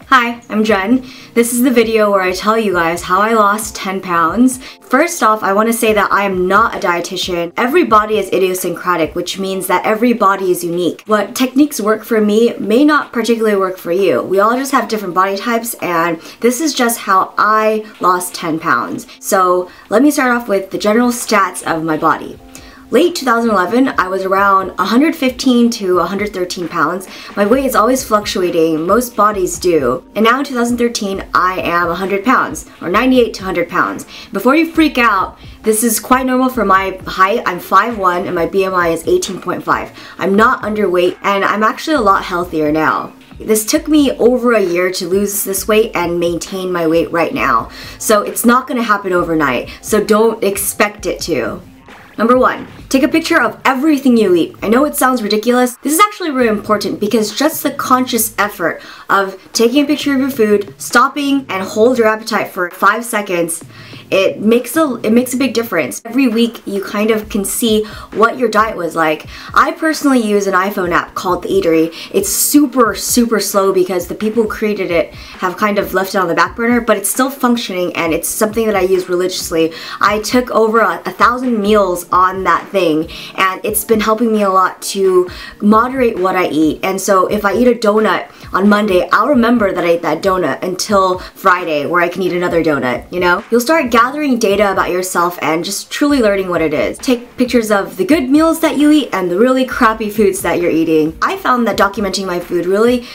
Hi, I'm Jen. This is the video where I tell you guys how I lost 10 pounds. First off, I want to say that I am not a dietitian. Every body is idiosyncratic, which means that every body is unique. What techniques work for me may not particularly work for you. We all just have different body types, and this is just how I lost 10 pounds. So let me start off with the general stats of my body. Late 2011, I was around 115 to 113 pounds. My weight is always fluctuating, most bodies do. And now in 2013, I am 100 pounds, or 98 to 100 pounds. Before you freak out, this is quite normal for my height. I'm 5'1" and my BMI is 18.5. I'm not underweight, and I'm actually a lot healthier now. This took me over a year to lose this weight and maintain my weight right now. So it's not gonna happen overnight, so don't expect it to. Number 1, take a picture of everything you eat. I know it sounds ridiculous. This is actually really important because just the conscious effort of taking a picture of your food, stopping and hold your appetite for 5 seconds, it makes a big difference. Every week you kind of can see what your diet was like. I personally use an iPhone app called The Eatery. It's super slow because the people who created it have kind of left it on the back burner, but it's still functioning and it's something that I use religiously. I took over 1,000 meals on that thing, and it's been helping me a lot to moderate what I eat. And so if I eat a donut on Monday, I'll remember that I ate that donut until Friday where I can eat another donut, you know? You'll start gathering data about yourself and just truly learning what it is. Take pictures of the good meals that you eat and the really crappy foods that you're eating. I found that documenting my food really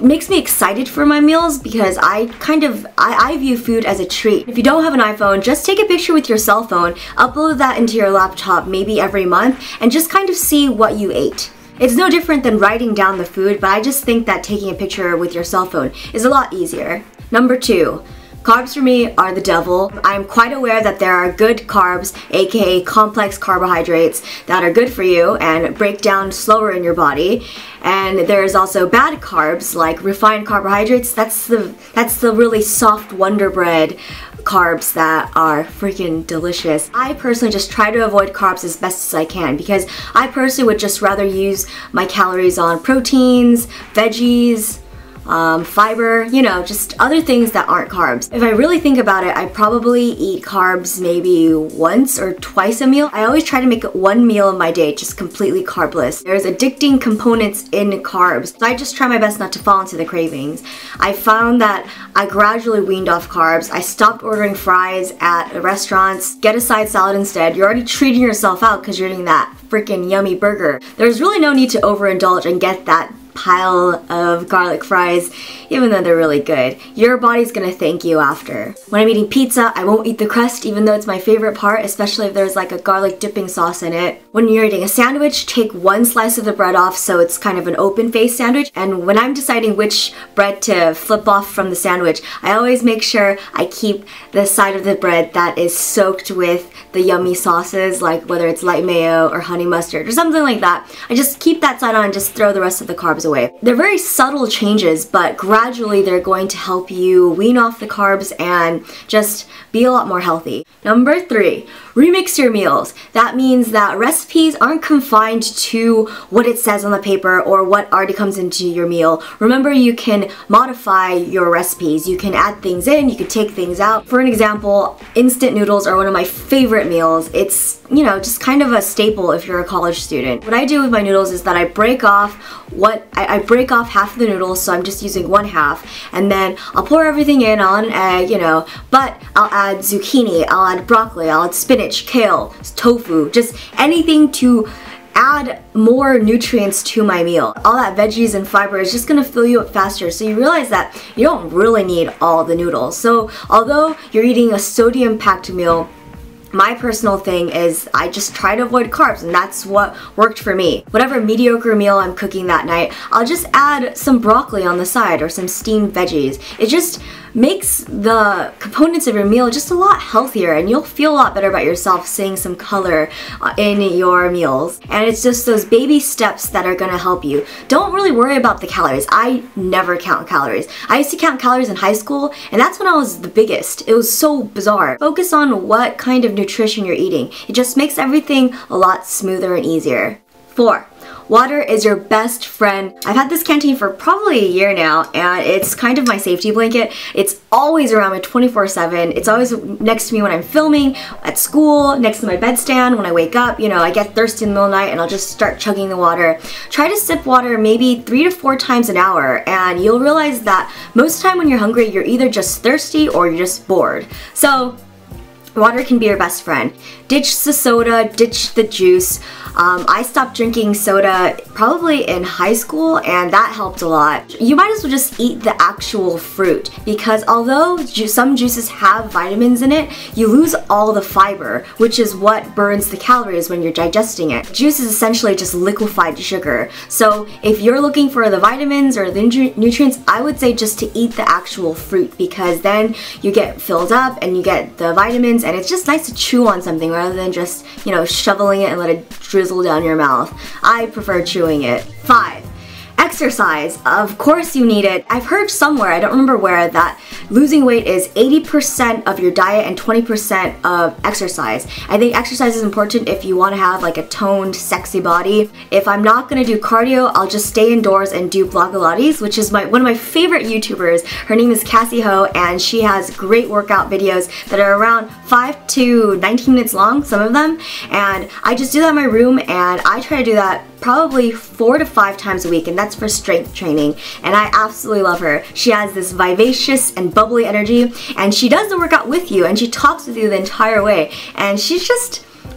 makes me excited for my meals because I view food as a treat. If you don't have an iPhone, just take a picture with your cell phone, upload that into your laptop maybe every month, and just kind of see what you ate. It's no different than writing down the food, but I just think that taking a picture with your cell phone is a lot easier. Number 2. Carbs for me are the devil. I'm quite aware that there are good carbs, aka complex carbohydrates, that are good for you and break down slower in your body. And there's also bad carbs, like refined carbohydrates. That's the really soft Wonder Bread carbs that are freaking delicious. I personally just try to avoid carbs as best as I can because I personally would just rather use my calories on proteins, veggies, fiber, you know, just other things that aren't carbs. If I really think about it, I probably eat carbs maybe once or twice a meal. I always try to make one meal of my day just completely carbless. There's addicting components in carbs, so I just try my best not to fall into the cravings. I found that I gradually weaned off carbs. I stopped ordering fries at restaurants, get a side salad instead. You're already treating yourself out because you're eating that freaking yummy burger. There's really no need to overindulge and get that pile of garlic fries, even though they're really good. Your body's gonna thank you after. When I'm eating pizza, I won't eat the crust, even though it's my favorite part, especially if there's like a garlic dipping sauce in it. When you're eating a sandwich, take one slice of the bread off so it's kind of an open face sandwich. And when I'm deciding which bread to flip off from the sandwich, I always make sure I keep the side of the bread that is soaked with the yummy sauces, like whether it's light mayo or honey mustard or something like that. I just keep that side on and just throw the rest of the carbs away. They're very subtle changes, but gradually they're going to help you wean off the carbs and just be a lot more healthy. Number 3, remix your meals. That means that recipes aren't confined to what it says on the paper or what already comes into your meal. Remember, you can modify your recipes. You can add things in, you can take things out. For an example, instant noodles are one of my favorite meals. It's, you know, just kind of a staple if you're a college student. What I do with my noodles is that I break off half of the noodles, so I'm just using one half, and then I'll pour everything in on an egg, you know, but I'll add zucchini, I'll add broccoli, I'll add spinach, kale, tofu, just anything to add more nutrients to my meal. All that veggies and fiber is just gonna fill you up faster, so you realize that you don't really need all the noodles. So although you're eating a sodium-packed meal, my personal thing is I just try to avoid carbs, and that's what worked for me. Whatever mediocre meal I'm cooking that night, I'll just add some broccoli on the side or some steamed veggies. It just makes the components of your meal just a lot healthier, and you'll feel a lot better about yourself seeing some color in your meals. And it's just those baby steps that are gonna help you. Don't really worry about the calories. I never count calories. I used to count calories in high school, and that's when I was the biggest. It was so bizarre. Focus on what kind of nutrition you're eating. It just makes everything a lot smoother and easier. 4. Water is your best friend. I've had this canteen for probably a year now, and it's kind of my safety blanket. It's always around me 24/7. It's always next to me when I'm filming, at school, next to my bedstand when I wake up. You know, I get thirsty in the middle of the night and I'll just start chugging the water. Try to sip water maybe 3 to 4 times an hour, and you'll realize that most of the time when you're hungry, you're either just thirsty or you're just bored. So water can be your best friend. Ditch the soda, ditch the juice. I stopped drinking soda probably in high school, and that helped a lot. You might as well just eat the actual fruit, because although some juices have vitamins in it, you lose all the fiber, which is what burns the calories when you're digesting it. Juice is essentially just liquefied sugar. So if you're looking for the vitamins or the nutrients, I would say just to eat the actual fruit, because then you get filled up and you get the vitamins, and it's just nice to chew on something rather than just, you know, shoveling it and let it drizzle down your mouth. I prefer chewing it. 5. Exercise. Of course you need it. I've heard somewhere, I don't remember where, that losing weight is 80% of your diet and 20% of exercise. I think exercise is important if you want to have like a toned, sexy body. If I'm not going to do cardio, I'll just stay indoors and do Blogilates, which is one of my favorite YouTubers. Her name is Cassie Ho, and she has great workout videos that are around 5 to 19 minutes long, some of them. And I just do that in my room, and I try to do that probably 4 to 5 times a week, and that's for strength training, and I absolutely love her. She has this vivacious and bubbly energy, and she does the workout with you, and she talks with you the entire way, and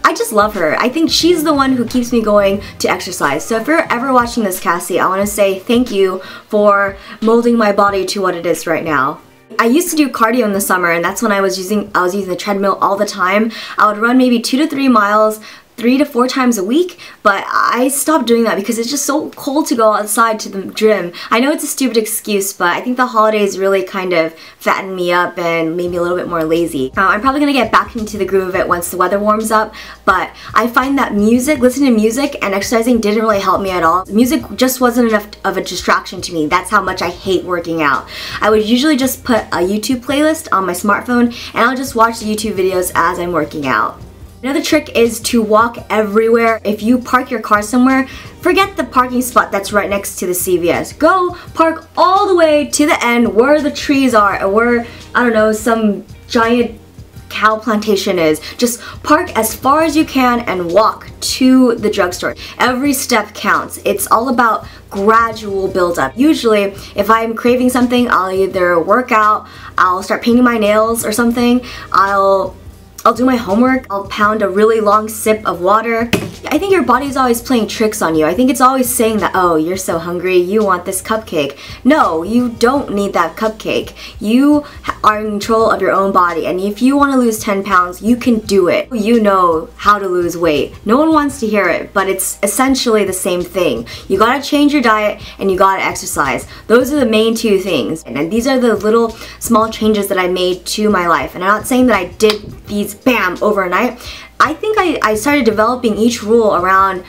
I just love her. I think she's the one who keeps me going to exercise. So if you're ever watching this, Cassie, I want to say thank you for molding my body to what it is right now. I used to do cardio in the summer, and that's when I was using the treadmill all the time. I would run maybe 2 to 3 miles 3 to 4 times a week, but I stopped doing that because it's just so cold to go outside to the gym. I know it's a stupid excuse, but I think the holidays really kind of fattened me up and made me a little bit more lazy. I'm probably gonna get back into the groove of it once the weather warms up, but I find that listening to music and exercising didn't really help me at all. Music just wasn't enough of a distraction to me. That's how much I hate working out. I would usually just put a YouTube playlist on my smartphone, and I'll just watch the YouTube videos as I'm working out. Another trick is to walk everywhere. If you park your car somewhere, forget the parking spot that's right next to the CVS. Go park all the way to the end where the trees are, or where, I don't know, some giant cow plantation is. Just park as far as you can and walk to the drugstore. Every step counts. It's all about gradual build-up. Usually, if I'm craving something, I'll either work out, I'll start painting my nails or something, I'll do my homework, I'll pound a really long sip of water. I think your body's always playing tricks on you. I think it's always saying that, oh, you're so hungry, you want this cupcake. No, you don't need that cupcake. You are in control of your own body, and if you want to lose 10 pounds, you can do it. You know how to lose weight. No one wants to hear it, but it's essentially the same thing. You gotta change your diet and you gotta exercise. Those are the main 2 things. And these are the little small changes that I made to my life. And I'm not saying that I did these bam overnight. I think I started developing each rule around,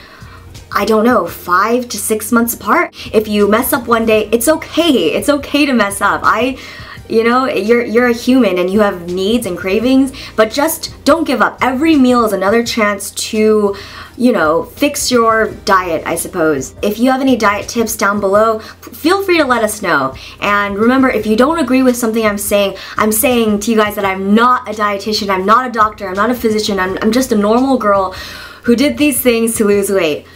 I don't know, 5 to 6 months apart. If you mess up one day, it's okay. It's okay to mess up. You know, you're a human and you have needs and cravings, but just don't give up. Every meal is another chance to, you know, fix your diet, I suppose. If you have any diet tips down below, feel free to let us know. And remember, if you don't agree with something I'm saying to you guys that I'm not a dietitian, I'm not a doctor, I'm not a physician, I'm just a normal girl who did these things to lose weight.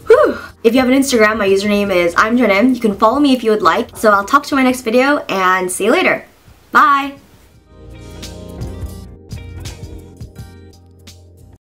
Whew. If you have an Instagram, my username is I'm Jenim. You can follow me if you would like. So I'll talk to you in my next video, and see you later. Bye!